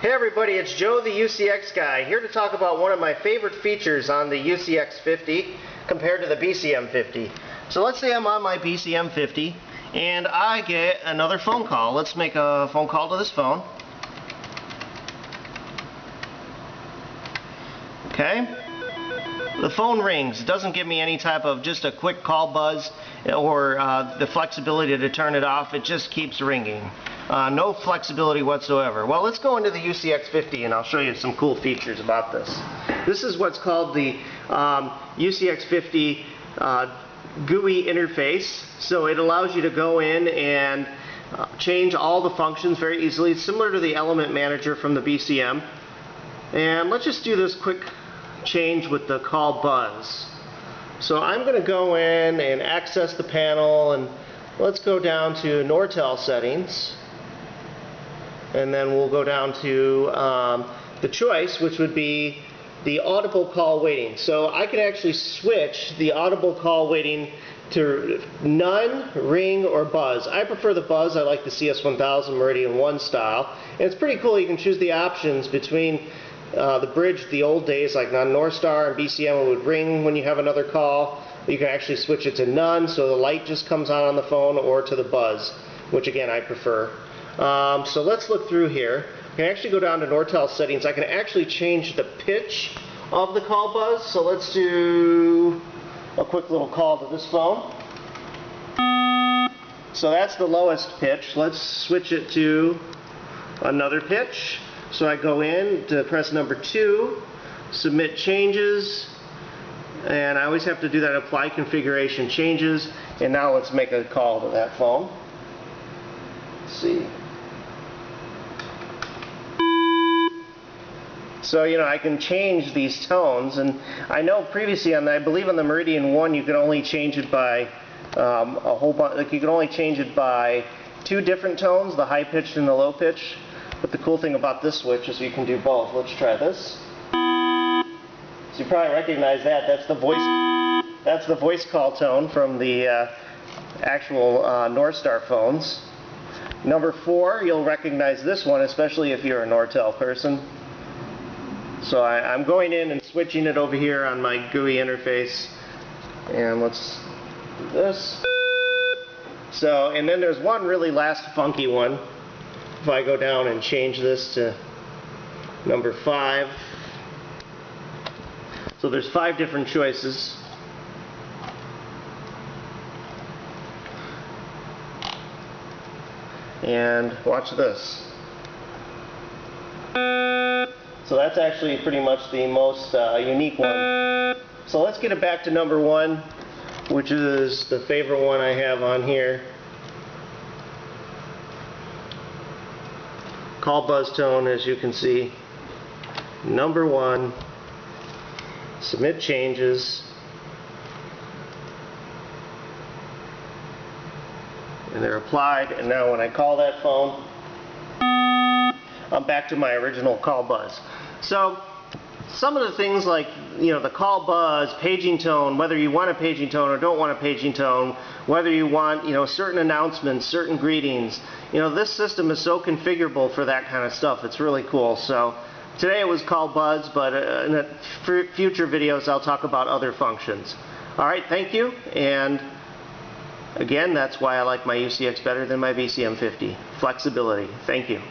Hey everybody, it's Joe the UCX guy, here to talk about one of my favorite features on the UCx50 compared to the BCM50. So let's say I'm on my BCM50 and I get another phone call. Let's make a phone call to this phone. Okay. The phone rings. It doesn't give me any type of just a quick call buzz or the flexibility to turn it off. It just keeps ringing. No flexibility whatsoever. Well, let's go into the UCx50 and I'll show you some cool features about this. This is what's called the UCx50 GUI interface. So it allows you to go in and change all the functions very easily. It's similar to the element manager from the BCM. And let's just do this quick change with the call buzz. So I'm going to go in and access the panel, and let's go down to Nortel settings, and then we'll go down to the choice, which would be the audible call waiting. So I can actually switch the audible call waiting to none, ring, or buzz. I prefer the buzz. I like the CS1000 Meridian 1 style, and it's pretty cool. You can choose the options between the bridge, the old days, like on Northstar and BCM, it would ring when you have another call. You can actually switch it to none, so the light just comes on the phone, or to the buzz, which again I prefer. So let's look through here. I can actually go down to Nortel settings. I can actually change the pitch of the call buzz. So let's do a quick little call to this phone. So that's the lowest pitch. Let's switch it to another pitch. So I go in to press number 2, submit changes, and I always have to do that apply configuration changes. And now let's make a call to that phone. Let's see. So, you know, I can change these tones, and I know previously on, I believe on the Meridian 1, you could only change it by a whole bunch, like you could only change it by 2 different tones, the high pitched and the low pitch. But the cool thing about this switch is you can do both. Let's try this. So you probably recognize that. That's the voice. That's the voice call tone from the actual Northstar phones. Number 4, you'll recognize this one, especially if you're a Nortel person. So I'm going in and switching it over here on my GUI interface. And let's do this. So, and then there's one really last funky one. If I go down and change this to number 5. So there's 5 different choices. And watch this. So that's actually pretty much the most unique one. So let's get it back to number 1, which is the favorite one I have on here. Call buzz tone, as you can see, number 1, submit changes, and they're applied, and now when I call that phone, I'm back to my original call buzz. So some of the things like, you know, the call buzz, paging tone, whether you want a paging tone or don't want a paging tone, whether you want, you know, certain announcements, certain greetings, you know, this system is so configurable for that kind of stuff. It's really cool. So today it was call buzz, but in the future videos I'll talk about other functions. Alright, thank you, and again, that's why I like my UCX better than my BCM50. Flexibility. Thank you.